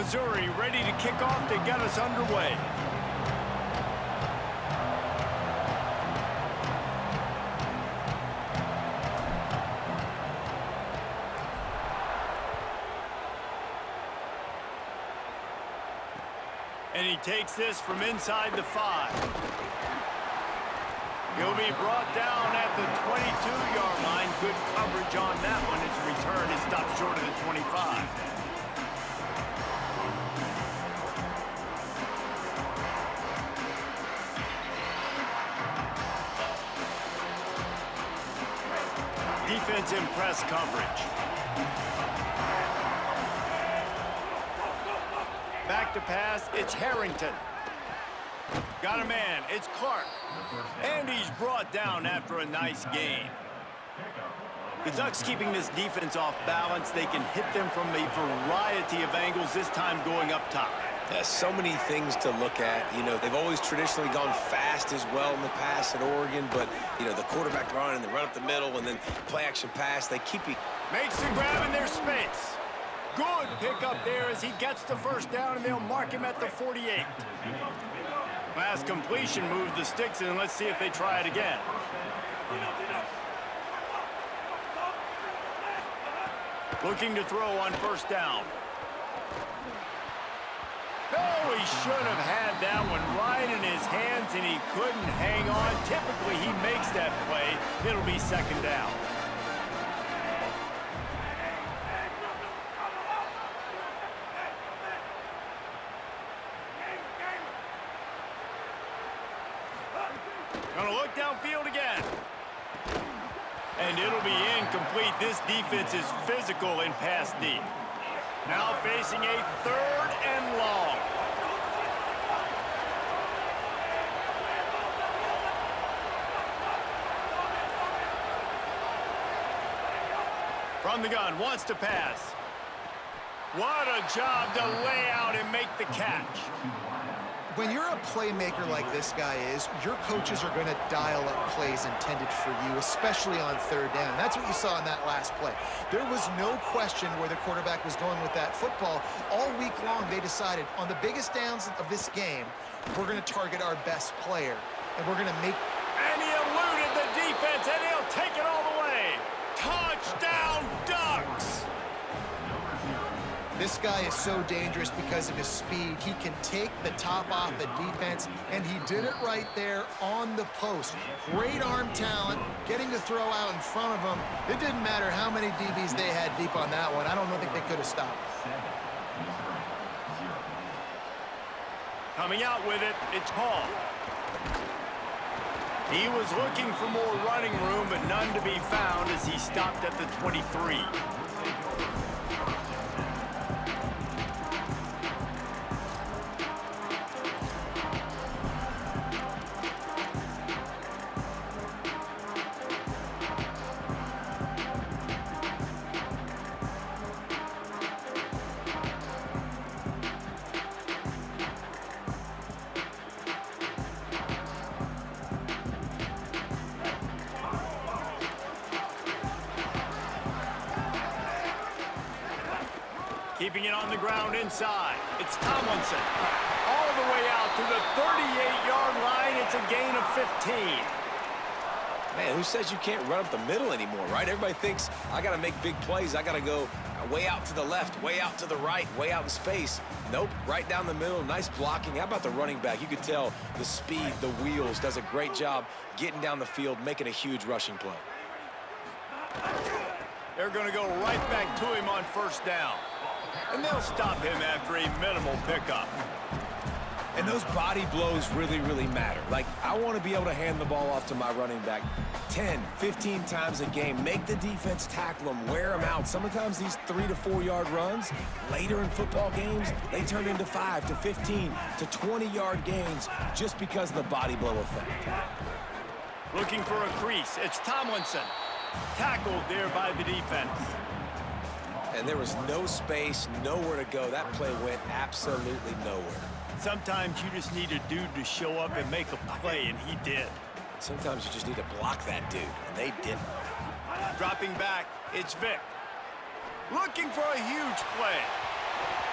Missouri ready to kick off to get us underway. And he takes this from inside the 5. He'll be brought down at the 22-yard line. Good coverage on that one. His return is stopped short of the 25. Defense in press coverage. Back to pass, it's Harrington. Got a man, it's Clark. And he's brought down after a nice gain. The Ducks keeping this defense off balance. They can hit them from a variety of angles, this time going up top. So many things to look at. You know, they've always traditionally gone fast as well in the past at Oregon, but, you know, the quarterback run and the run up the middle and then play-action pass, they keep you. Makes the grab in their space. Good pickup there as he gets the first down, and they'll mark him at the 48. Pass completion moves the sticks, and let's see if they try it again. Looking to throw on first down. Oh, he should have had that one right in his hands, and he couldn't hang on. Typically, he makes that play. It'll be second down. Gonna look downfield again. And it'll be incomplete. This defense is physical in pass deep. Now facing a 3rd and long. From the gun, wants to pass. What a job to lay out and make the catch. When you're a playmaker like this guy is, your coaches are going to dial up plays intended for you, especially on 3rd down. That's what you saw in that last play. There was no question where the quarterback was going with that football. All week long, they decided on the biggest downs of this game, we're going to target our best player, and we're going to make... And he eluded the defense, and he'll take it all the way. Touchdown, Ducks! This guy is so dangerous because of his speed. He can take the top off the defense, and he did it right there on the post. Great arm talent, getting to throw out in front of him. It didn't matter how many DBs they had deep on that one. I don't think they could have stopped. Coming out with it, it's Hall. He was looking for more running room, but none to be found as he stopped at the 23. Keeping it on the ground inside. It's Tomlinson. All the way out to the 38-yard line. It's a gain of 15. Man, who says you can't run up the middle anymore, right? Everybody thinks, I got to make big plays. I got to go way out to the left, way out to the right, way out in space. Nope, right down the middle. Nice blocking. How about the running back? You could tell the speed, the wheels, does a great job getting down the field, making a huge rushing play. They're going to go right back to him on first down. And they'll stop him after a minimal pickup. And those body blows really, really matter. Like, I want to be able to hand the ball off to my running back 10, 15 times a game. Make the defense tackle them, wear them out. Sometimes these 3 to 4 yard runs, later in football games, they turn into 5 to 15 to 20 yard gains just because of the body blow effect. Looking for a crease. It's Tomlinson. Tackled there by the defense. And there was no space, nowhere to go. That play went absolutely nowhere. Sometimes you just need a dude to show up and make a play, and he did. Sometimes you just need to block that dude, and they didn't. Dropping back, it's Vick. Looking for a huge play.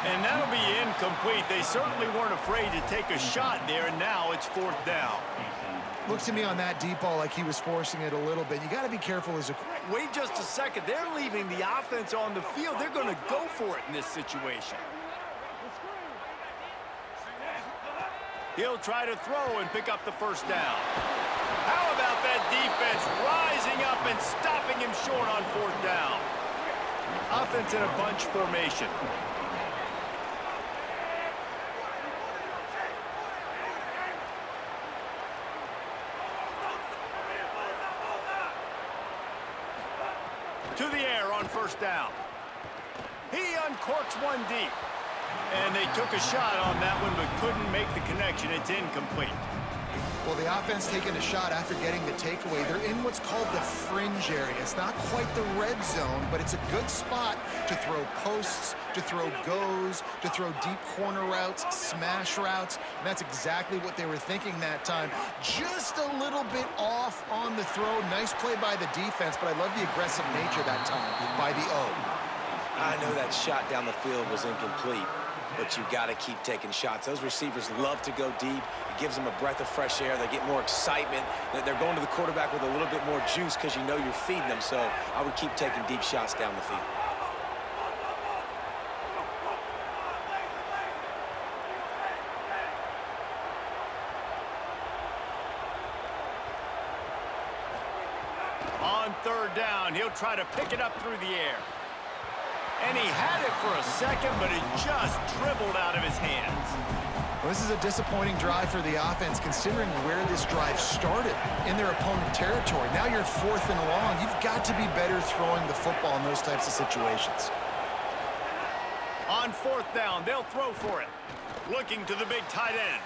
And that'll be incomplete. They certainly weren't afraid to take a shot there, and now it's 4th down. Looked to me on that deep ball like he was forcing it a little bit. You got to be careful as a... Wait just a second. They're leaving the offense on the field. They're going to go for it in this situation. He'll try to throw and pick up the 1st down. How about that defense rising up and stopping him short on 4th down? Offense in a bunch formation. To the air on 1st down. He uncorks one deep. And they took a shot on that one, but couldn't make the connection. It's incomplete. Well, the offense taking a shot after getting the takeaway. They're in what's called the fringe area. It's not quite the red zone, but it's a good spot to throw posts, to throw goes, to throw deep corner routes, smash routes. And that's exactly what they were thinking that time. Just a little bit off on the throw. Nice play by the defense, but I love the aggressive nature that time by the O. I know that shot down the field was incomplete, but you got to keep taking shots. Those receivers love to go deep. It gives them a breath of fresh air. They get more excitement. They're going to the quarterback with a little bit more juice because you know you're feeding them. So I would keep taking deep shots down the field. On 3rd down, he'll try to pick it up through the air. And he had it for a second, but it just dribbled out of his hands. Well, this is a disappointing drive for the offense, considering where this drive started, in their opponent territory. Now you're 4th and long. You've got to be better throwing the football in those types of situations. On 4th down, they'll throw for it. Looking to the big tight end.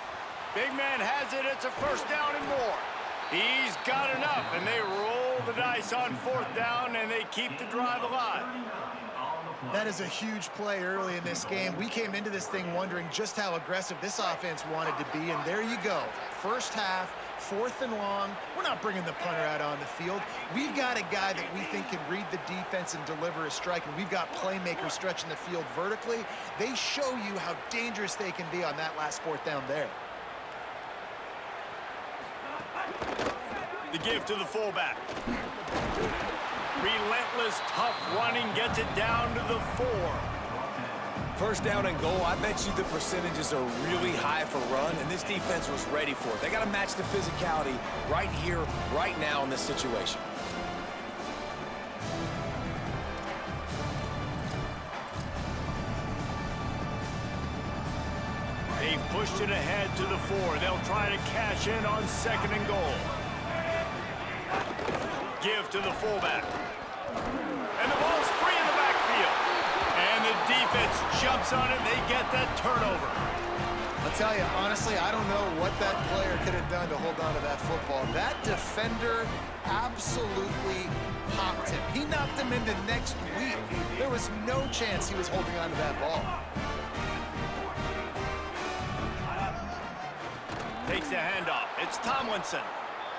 Big man has it. It's a 1st down and more. He's got enough, and they roll the dice on 4th down, and they keep the drive alive. That is a huge play early in this game. We came into this thing wondering just how aggressive this offense wanted to be, and there you go. 1st half, 4th and long. We're not bringing the punter out on the field. We've got a guy that we think can read the defense and deliver a strike, and we've got playmakers stretching the field vertically. They show you how dangerous they can be on that last 4th down there. The give to the fullback. Relentless, tough running gets it down to the 4. 1st down and goal, I bet you the percentages are really high for run, and this defense was ready for it. They got to match the physicality right here, right now in this situation. They've pushed it ahead to the 4. They'll try to cash in on 2nd and goal. Give to the fullback. And the ball's free in the backfield. And the defense jumps on it. They get that turnover. I'll tell you, honestly, I don't know what that player could have done to hold on to that football. That defender absolutely popped him. He knocked him into next week. There was no chance he was holding on to that ball. Takes the handoff. It's Tomlinson.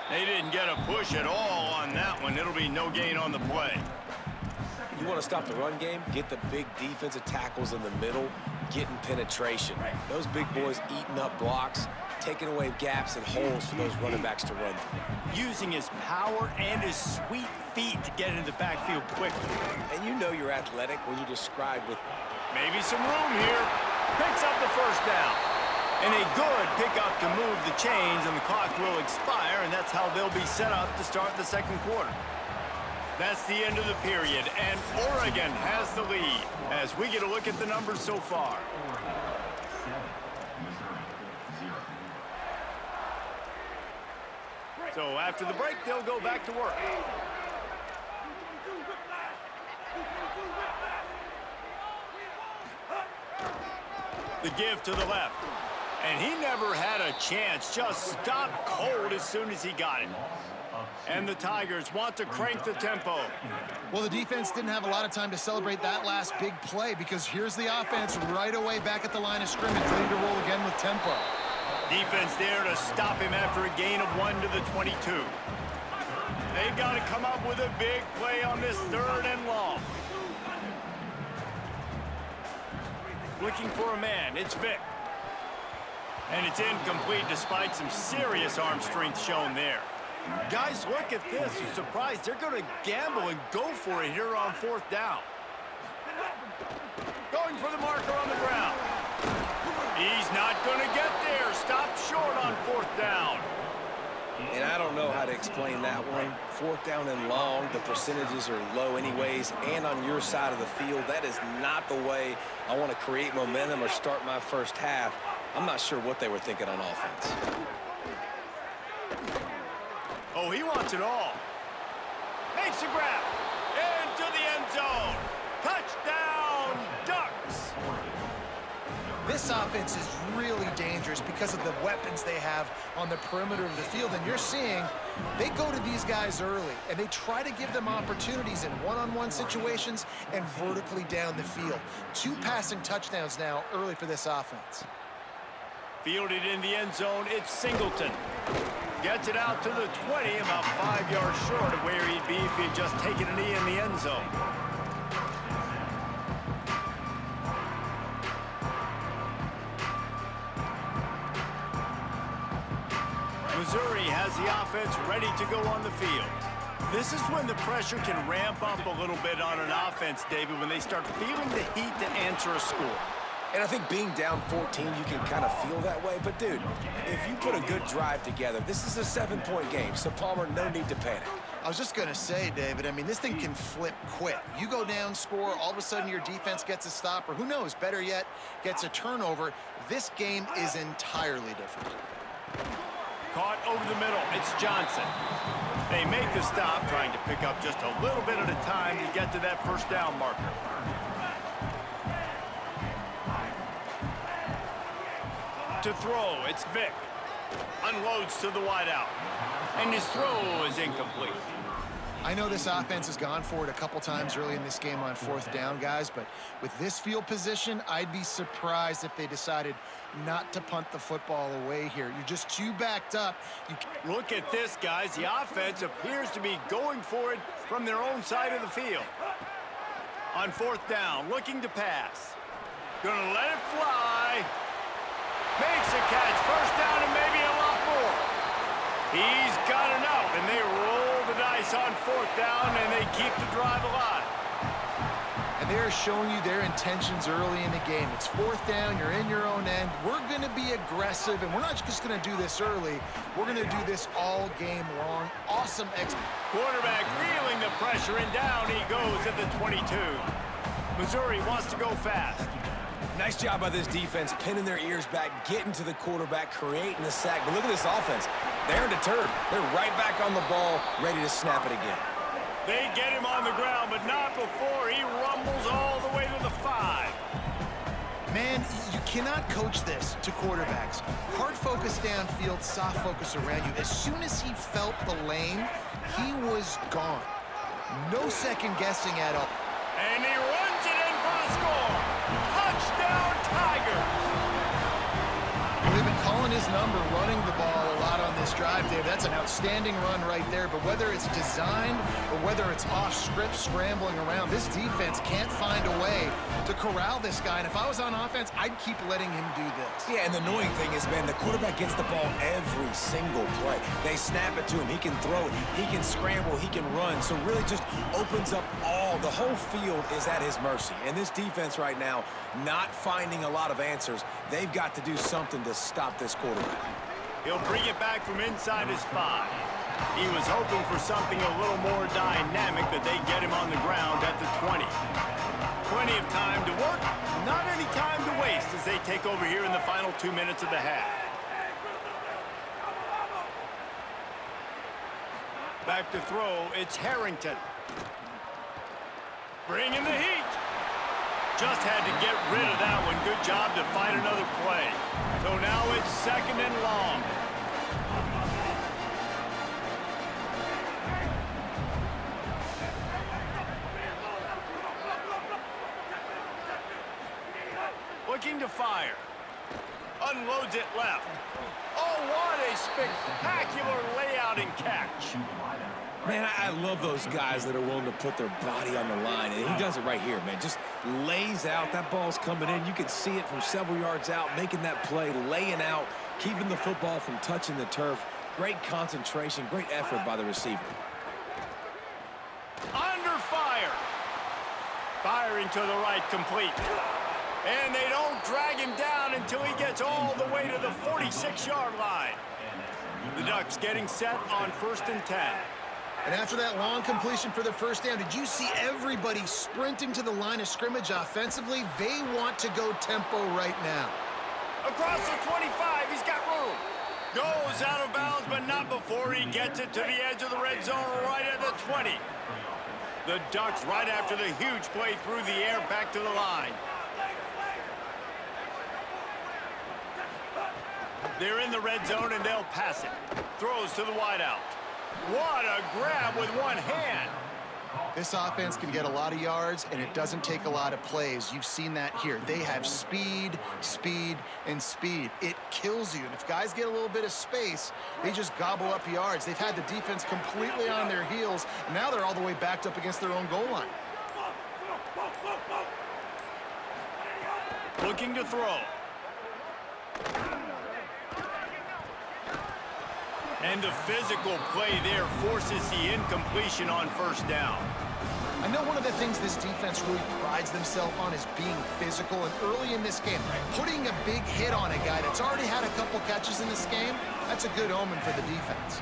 They didn't get a push at all on that one. It'll be no gain on the play. You want to stop the run game? Get the big defensive tackles in the middle, getting penetration. Those big boys eating up blocks, taking away gaps and holes for those running backs to run through. Using his power and his sweet feet to get into the backfield quickly. And you know you're athletic when you describe with... Maybe some room here. Picks up the 1st down. And a good pickup to move the chains, and the clock will expire, and that's how they'll be set up to start the 2nd quarter. That's the end of the period, and Oregon has the lead as we get a look at the numbers so far. So after the break, they'll go back to work. The give to the left. And he never had a chance, just stopped cold as soon as he got it. And the Tigers want to crank the tempo. Well, the defense didn't have a lot of time to celebrate that last big play, because here's the offense right away back at the line of scrimmage, ready to roll again with tempo. Defense there to stop him after a gain of 1 to the 22. They've got to come up with a big play on this 3rd and long. Looking for a man. It's Vic. And it's incomplete despite some serious arm strength shown there. Guys, look at this. I'm surprised they're going to gamble and go for it here on 4th down. Going for the marker on the ground. He's not going to get there. Stopped short on 4th down. And I don't know how to explain that one. 4th down and long, the percentages are low anyways, and on your side of the field, that is not the way I want to create momentum or start my first half. I'm not sure what they were thinking on offense. Oh, he wants it all. Makes a grab. Into the end zone. Touchdown, Ducks. This offense is really dangerous because of the weapons they have on the perimeter of the field. And you're seeing they go to these guys early, and they try to give them opportunities in one-on-one situations and vertically down the field. 2 passing touchdowns now early for this offense. Fielded in the end zone, it's Singleton. Gets it out to the 20, about 5 yards short of where he'd be if he had just taken a knee in the end zone. Missouri has the offense ready to go on the field. This is when the pressure can ramp up a little bit on an offense, David, when they start feeling the heat to answer a score. And I think being down 14, you can kind of feel that way. But, dude, if you put a good drive together, this is a 7-point game. So, Palmer, no need to panic. I was just going to say, David, I mean, this thing can flip quick. You go down, score, all of a sudden your defense gets a stop, or who knows, better yet, gets a turnover. This game is entirely different. Caught over the middle. It's Johnson. They make the stop, trying to pick up just a little bit at a time to get to that 1st down marker. To throw, it's Vic. Unloads to the wideout. And his throw is incomplete. I know this offense has gone for it a couple times early in this game on 4th down, guys, but with this field position, I'd be surprised if they decided not to punt the football away here. You're just too backed up. Look at this, guys. The offense appears to be going for it from their own side of the field. On 4th down, looking to pass. Gonna let it fly. Makes a catch. 1st down and maybe a lot more. He's got enough, and they roll the dice on 4th down, and they keep the drive alive. And they're showing you their intentions early in the game. It's 4th down. You're in your own end. We're going to be aggressive, and we're not just going to do this early. We're going to do this all game long. Awesome quarterback feeling the pressure, and down he goes at the 22. Missouri wants to go fast. Nice job by this defense, pinning their ears back, getting to the quarterback, creating the sack. But look at this offense. They're deterred. They're right back on the ball, ready to snap it again. They get him on the ground, but not before he rumbles all the way to the 5. Man, you cannot coach this to quarterbacks. Hard focus downfield, soft focus around you. As soon as he felt the lane, he was gone. No second guessing at all. And he runs it in for the score. Touchdown, Tigers! We've been calling his number, running the ball a lot on this drive, Dave. That's an outstanding run right there. But whether it's designed or whether it's off script, scrambling around, this defense can't find a way to corral this guy. And if I was on offense, I'd keep letting him do this. Yeah, and the annoying thing is, man, the quarterback gets the ball every single play. They snap it to him. He can throw it. He can scramble. He can run. So really just opens up the whole field is at his mercy. And this defense right now, not finding a lot of answers. They've got to do something to stop this quarterback. He'll bring it back from inside his 5. He was hoping for something a little more dynamic, but they get him on the ground at the 20. Plenty of time to work, not any time to waste as they take over here in the final 2 minutes of the half. Back to throw, it's Harrington. Bringing the heat. Just had to get rid of that one. Good job to find another play. So now it's 2nd and long. Looking to fire. Unloads it left. Oh, what a spectacular layout and catch. Man, I love those guys that are willing to put their body on the line, and he does it right here, man. Just lays out. That ball's coming in. You can see it from several yards out, making that play, laying out, keeping the football from touching the turf. Great concentration, great effort by the receiver. Under fire. Firing to the right, complete. And they don't drag him down until he gets all the way to the 46-yard line. The Ducks getting set on 1st and 10. And after that long completion for the first down, did you see everybody sprinting to the line of scrimmage offensively? They want to go tempo right now. Across the 25, he's got room. Goes out of bounds, but not before he gets it to the edge of the red zone right at the 20. The Ducks right after the huge play through the air back to the line. They're in the red zone, and they'll pass it. Throws to the wideout. What a grab with one hand. This offense can get a lot of yards, and it doesn't take a lot of plays. You've seen that here. They have speed, speed, and speed. It kills you. And if guys get a little bit of space, they just gobble up yards. They've had the defense completely on their heels, and now they're all the way backed up against their own goal line. Looking to throw. And the physical play there forces the incompletion on 1st down. I know one of the things this defense really prides themselves on is being physical, and early in this game, putting a big hit on a guy that's already had a couple catches in this game, that's a good omen for the defense.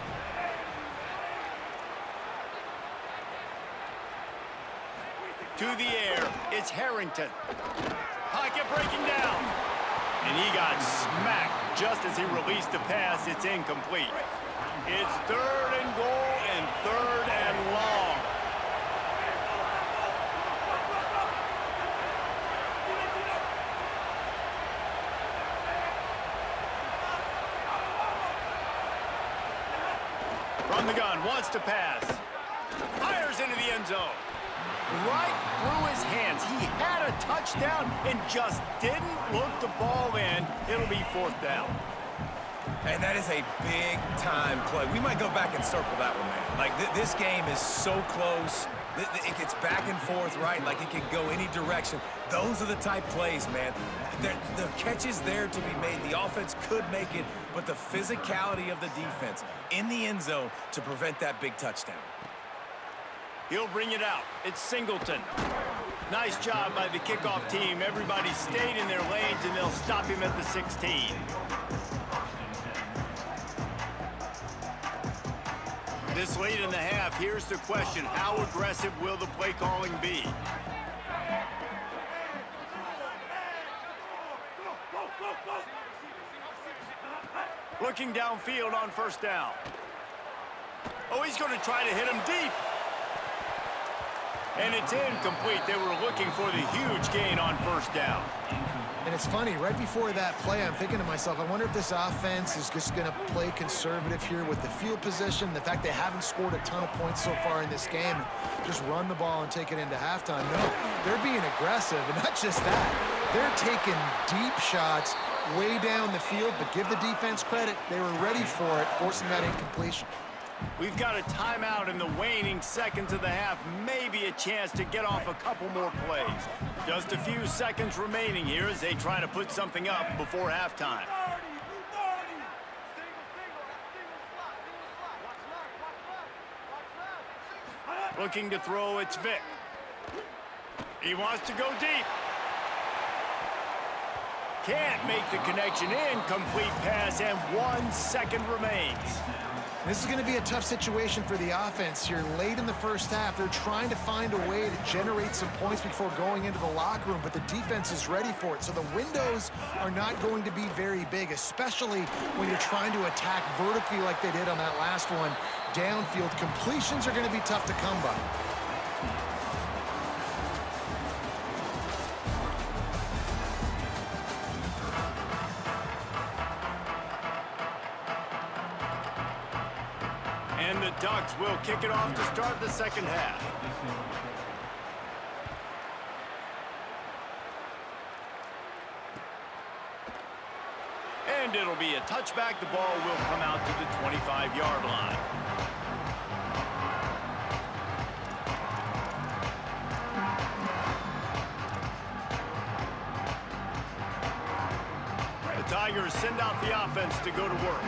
To the air, it's Harrington. Pocket breaking down. And he got smacked just as he released the pass. It's incomplete. It's 3rd and goal and 3rd and long. From the gun, wants to pass. Fires into the end zone. Right through his hands. He had a touchdown and just didn't look the ball in. It'll be 4th down. And that is a big-time play. We might go back and circle that one, man. Like, this game is so close. It gets back and forth, right? Like, it can go any direction. Those are the type plays, man. The catch is there to be made. The offense could make it, but the physicality of the defense in the end zone to prevent that big touchdown. He'll bring it out. It's Singleton. Nice job by the kickoff team. Everybody stayed in their lanes, and they'll stop him at the 16. This late in the half, here's the question. How aggressive will the play calling be? Looking downfield on 1st down. Oh, he's going to try to hit him deep. And it's incomplete. They were looking for the huge gain on 1st down. And it's funny, right before that play, I'm thinking to myself, I wonder if this offense is just going to play conservative here with the field position, the fact they haven't scored a ton of points so far in this game, just run the ball and take it into halftime. No, they're being aggressive, and not just that. They're taking deep shots way down the field, but give the defense credit. They were ready for it, forcing that incompletion. We've got a timeout in the waning seconds of the half. Maybe a chance to get off a couple more plays. Just a few seconds remaining here as they try to put something up before halftime. Looking to throw, it's Vick. He wants to go deep. Can't make the connection. Incomplete pass, and 1 second remains. This is going to be a tough situation for the offense here. Late in the first half, they're trying to find a way to generate some points before going into the locker room, but the defense is ready for it. So the windows are not going to be very big, especially when you're trying to attack vertically like they did on that last one. Downfield completions are going to be tough to come by. And the Ducks will kick it off to start the second half. And it'll be a touchback. The ball will come out to the 25-yard line. singers send out the offense to go to work.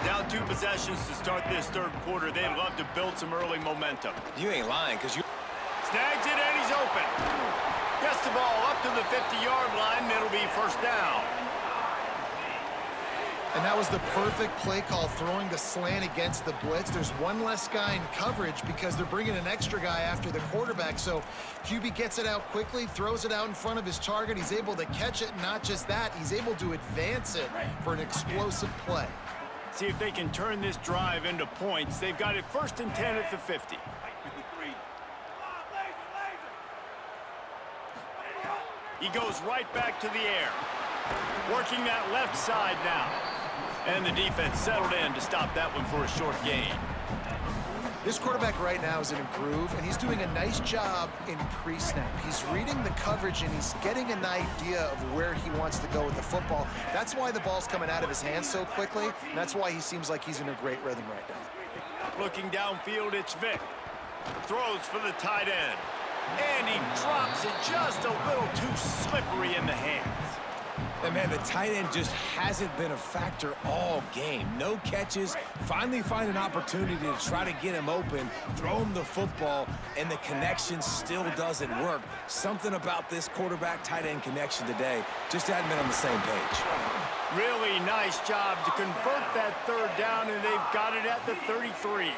Down 2 possessions to start this third quarter. They'd love to build some early momentum. You ain't lying, because you... Snags it, and he's open. Gets the ball up to the 50-yard line, and it'll be first down. And that was the perfect play call, throwing the slant against the blitz. There's one less guy in coverage because they're bringing an extra guy after the quarterback. So QB gets it out quickly, throws it out in front of his target. He's able to catch it. Not just that, he's able to advance it for an explosive play. See if they can turn this drive into points. They've got it 1st and 10 at the 50. He goes right back to the air. Working that left side now. And the defense settled in to stop that one for a short gain. This quarterback right now is in a groove, and he's doing a nice job in pre-snap. He's reading the coverage, and he's getting an idea of where he wants to go with the football. That's why the ball's coming out of his hands so quickly, and that's why he seems like he's in a great rhythm right now. Looking downfield, it's Vick. Throws for the tight end. And he drops it just a little too slippery in the hands. And man, the tight end just hasn't been a factor all game. No catches, finally find an opportunity to try to get him open, throw him the football, and the connection still doesn't work. Something about this quarterback-tight end connection today just hadn't been on the same page. Really nice job to convert that third down, and they've got it at the 33.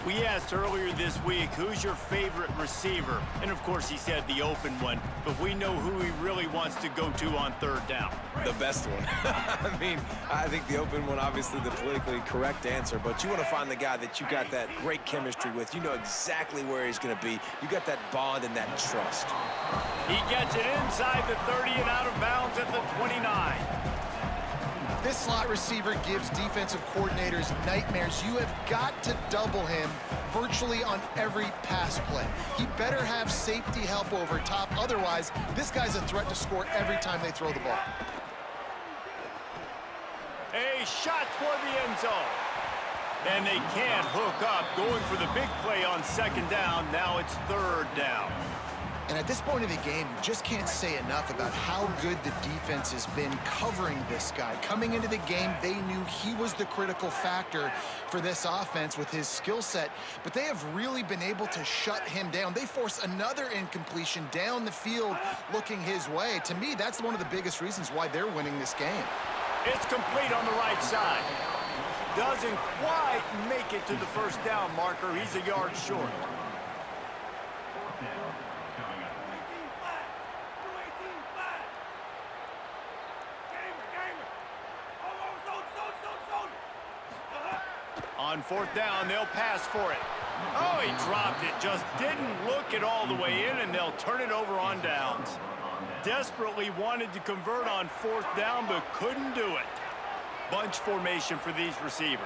We asked earlier this week, who's your favorite receiver? And of course he said the open one, but we know who he really wants to go to on third down. The best one. I mean, I think the open one, obviously the politically correct answer, but you want to find the guy that you got that great chemistry with. You know exactly where he's going to be. You got that bond and that trust. He gets it inside the 30 and out of bounds at the 29. This slot receiver gives defensive coordinators nightmares. You have got to double him virtually on every pass play. He better have safety help over top. Otherwise, this guy's a threat to score every time they throw the ball. A shot toward the end zone. And they can't hook up. Going for the big play on 2nd down. Now it's 3rd down. And at this point in the game, you just can't say enough about how good the defense has been covering this guy. Coming into the game, they knew he was the critical factor for this offense with his skill set, but they have really been able to shut him down. They force another incompletion down the field looking his way. To me, that's one of the biggest reasons why they're winning this game. It's complete on the right side. Doesn't quite make it to the 1st down marker. He's a yard short. On 4th down, they'll pass for it. Oh, he dropped it. Just didn't look it all the way in, and they'll turn it over on downs. Desperately wanted to convert on 4th down, but couldn't do it. Bunch formation for these receivers.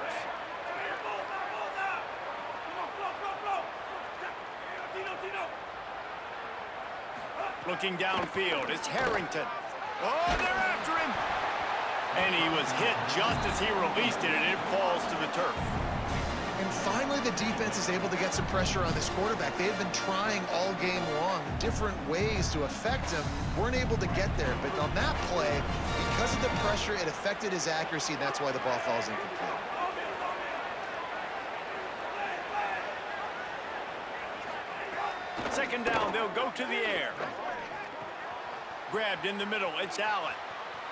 Looking downfield, it's Harrington. Oh, they're after him. And he was hit just as he released it, and it falls to the turf. And finally, the defense is able to get some pressure on this quarterback. They have been trying all game long different ways to affect him. Weren't able to get there, but on that play, because of the pressure, it affected his accuracy, and that's why the ball falls incomplete. Second down, they'll go to the air. Grabbed in the middle, it's Allen.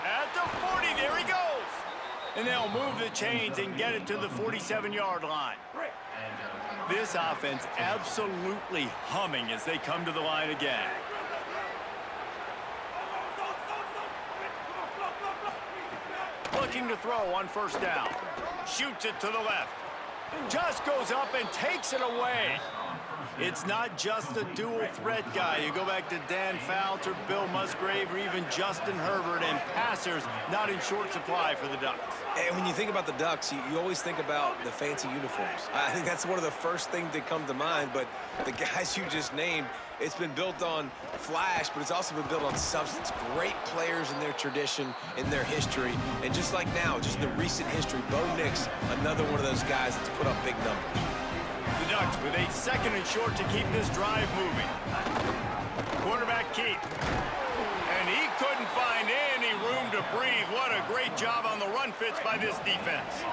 At the 40, there he goes. And they'll move the chains and get it to the 47-yard line. This offense absolutely humming as they come to the line again. Looking to throw on 1st down. Shoots it to the left. Just goes up and takes it away. It's not just a dual threat guy. You go back to Dan Fouts or Bill Musgrave or even Justin Herbert, and passers not in short supply for the Ducks. And when you think about the Ducks, you always think about the fancy uniforms. I think that's one of the first things that come to mind, but the guys you just named, it's been built on flash, but it's also been built on substance. Great players in their tradition, in their history, and just like now, just the recent history, Bo Nix, another one of those guys that's put up big numbers. The Ducks with a 2nd and short to keep this drive moving. Quarterback keep. And he couldn't find any any room to breathe. What a great job on the run fits by this defense.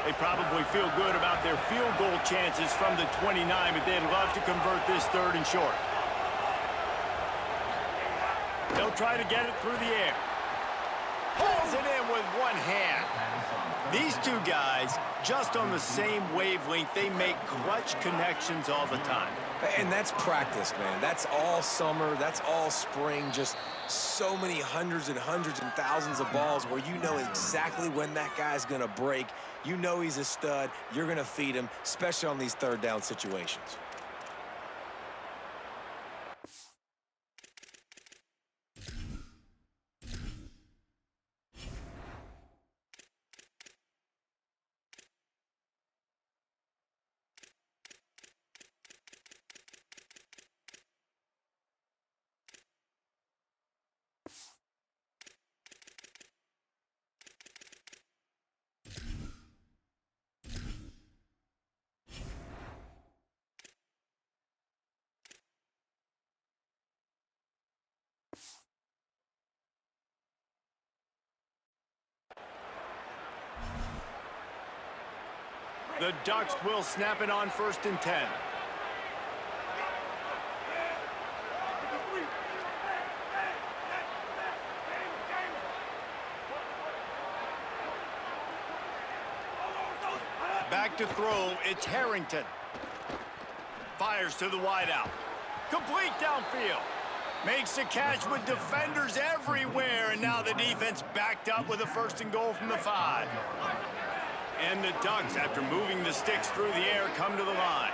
They probably feel good about their field goal chances from the 29, but they'd love to convert this 3rd and short. They'll try to get it through the air. Pulls it in with one hand. These two guys, just on the same wavelength, they make clutch connections all the time. And that's practice, man. That's all summer. That's all spring. Just so many hundreds and thousands of balls where you know exactly when that guy's going to break. You know he's a stud. You're going to feed him, especially on these 3rd down situations. The Ducks will snap it on 1st and 10. Back to throw, it's Harrington. Fires to the wideout. Complete downfield. Makes the catch with defenders everywhere, and now the defense backed up with a 1st and goal from the 5. And the Ducks, after moving the sticks through the air, come to the line.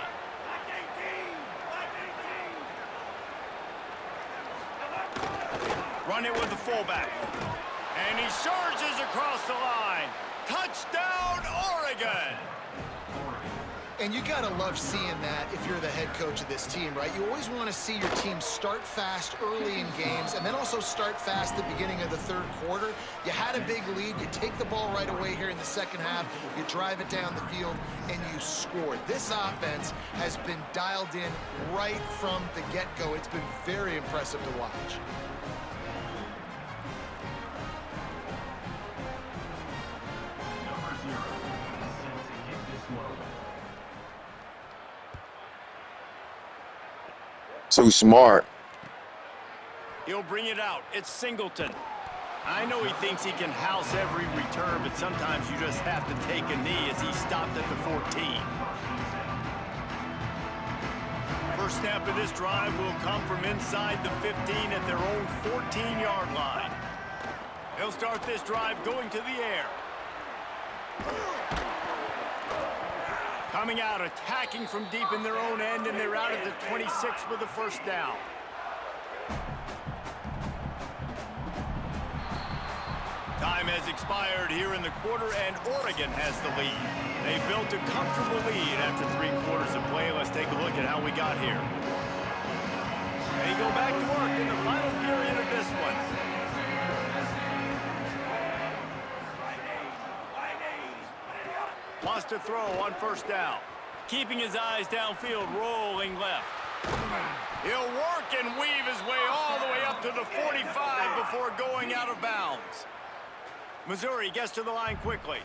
Run it with the fullback. And he surges across the line. Touchdown, Oregon! And you got to love seeing that if you're the head coach of this team, right? You always want to see your team start fast early in games and then also start fast at the beginning of the 3rd quarter. You had a big lead. You take the ball right away here in the 2nd half. You drive it down the field, and you score. This offense has been dialed in right from the get-go. It's been very impressive to watch. So smart. He'll bring it out. It's Singleton. I know he thinks he can house every return, but sometimes you just have to take a knee as he stopped at the 14. First snap of this drive will come from inside the 15 at their own 14-yard line. They'll start this drive going to the air. Coming out, attacking from deep in their own end, and they're out at the 26 with the 1st down. Time has expired here in the quarter, and Oregon has the lead. They built a comfortable lead after 3 quarters of play. Let's take a look at how we got here. They go back to work in the final period of this one. Wants to throw on 1st down. Keeping his eyes downfield, rolling left. He'll work and weave his way all the way up to the 45 before going out of bounds. Missouri gets to the line quickly.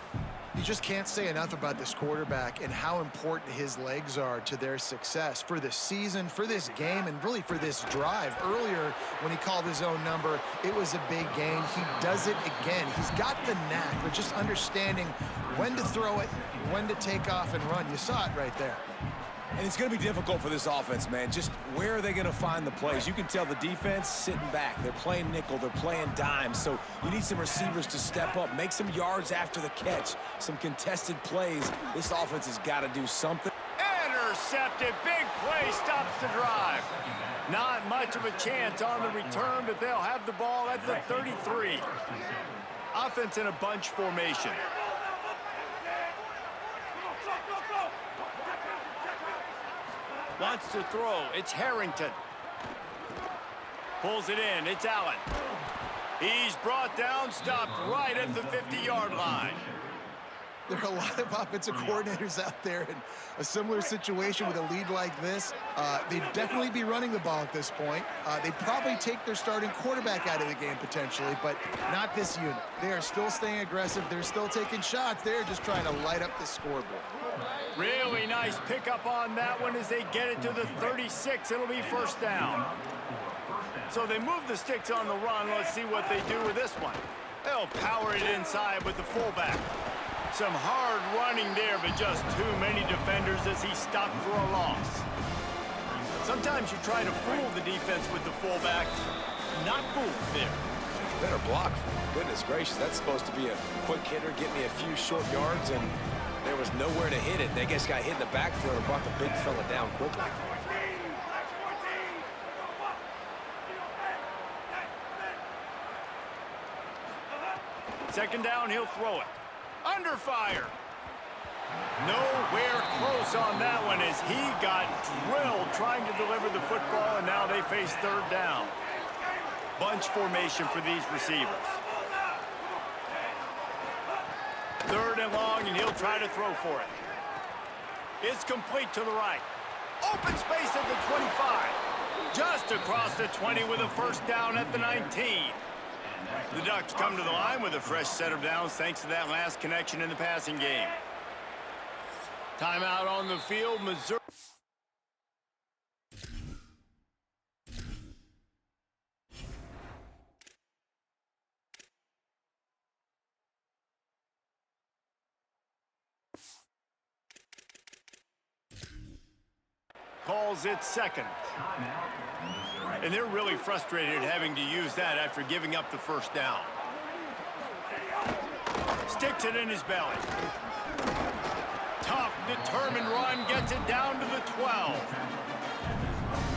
You just can't say enough about this quarterback and how important his legs are to their success for this season, for this game, and really for this drive. Earlier, when he called his own number, it was a big gain. He does it again. He's got the knack for just understanding when to throw it, when to take off and run. You saw it right there. And it's going to be difficult for this offense, man. Just where are they going to find the plays? You can tell the defense sitting back. They're playing nickel. They're playing dime. So you need some receivers to step up, make some yards after the catch, some contested plays. This offense has got to do something. Intercepted. Big play stops the drive. Not much of a chance on the return, but they'll have the ball at the 33. Offense in a bunch formation. Wants to throw. It's Harrington. Pulls it in. It's Allen. He's brought down, stopped right at the 50-yard line. There are a lot of offensive coordinators out there in a similar situation with a lead like this. They'd definitely be running the ball at this point. They'd probably take their starting quarterback out of the game potentially, but not this unit. They are still staying aggressive. They're still taking shots. They're just trying to light up the scoreboard. Really nice pickup on that one as they get it to the 36. It'll be first down. So they move the sticks on the run. Let's see what they do with this one. They'll power it inside with the fullback. Some hard running there, but just too many defenders as he stopped for a loss. Sometimes you try to fool the defense with the fullback. Not fooled there. Better block. Goodness gracious, that's supposed to be a quick hitter, get me a few short yards, and there was nowhere to hit it. They just got hit in the backfield and brought the big fella down quickly. Second down, he'll throw it. Under fire. Nowhere close on that one as he got drilled trying to deliver the football, and now they face third down. Bunch formation for these receivers. Third and long, and he'll try to throw for it. It's complete to the right. Open space at the 25. Just across the 20 with a first down at the 19. The Ducks come to the line with a fresh set of downs thanks to that last connection in the passing game. Timeout on the field, Missouri. Calls it second. And they're really frustrated having to use that after giving up the first down. Sticks it in his belly. Tough, determined run, gets it down to the 12.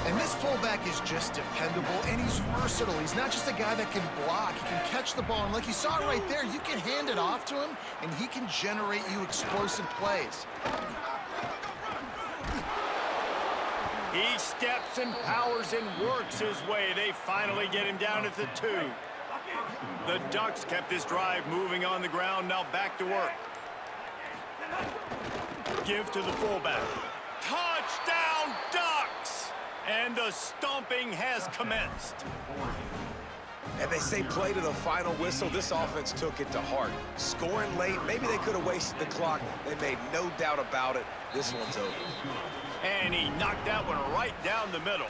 And this fullback is just dependable, and he's versatile. He's not just a guy that can block. He can catch the ball, and like you saw right there, you can hand it off to him, and he can generate you explosive plays. He steps and powers and works his way. They finally get him down at the 2. The Ducks kept this drive moving on the ground, now back to work. Give to the fullback. Touchdown, Ducks! And the stomping has commenced. And they say play to the final whistle. This offense took it to heart. Scoring late, maybe they could have wasted the clock. They made no doubt about it. This one's over. And he knocked that one right down the middle.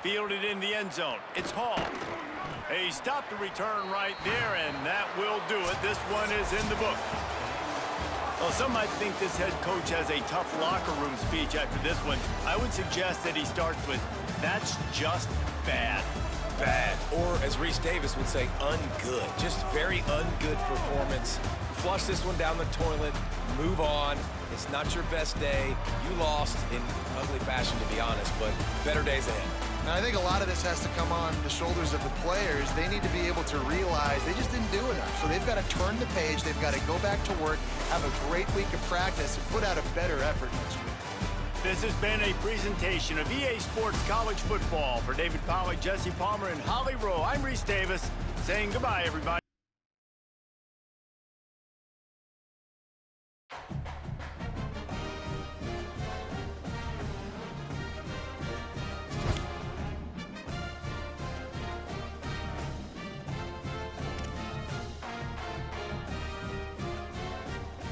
Fielded in the end zone. It's Hall. He stopped the return right there, and that will do it. This one is in the book. Well, some might think this head coach has a tough locker room speech after this one. I would suggest that he starts with, "That's just bad." Bad, or as Reese Davis would say, ungood. Just very ungood performance. Flush this one down the toilet, move on. It's not your best day. You lost in ugly fashion, to be honest, but better days ahead. Now, I think a lot of this has to come on the shoulders of the players. They need to be able to realize they just didn't do enough. So they've got to turn the page. They've got to go back to work, have a great week of practice, and put out a better effort next week. This has been a presentation of EA Sports College Football. For David Pollack, Jesse Palmer, and Holly Rowe, I'm Reese Davis saying goodbye, everybody.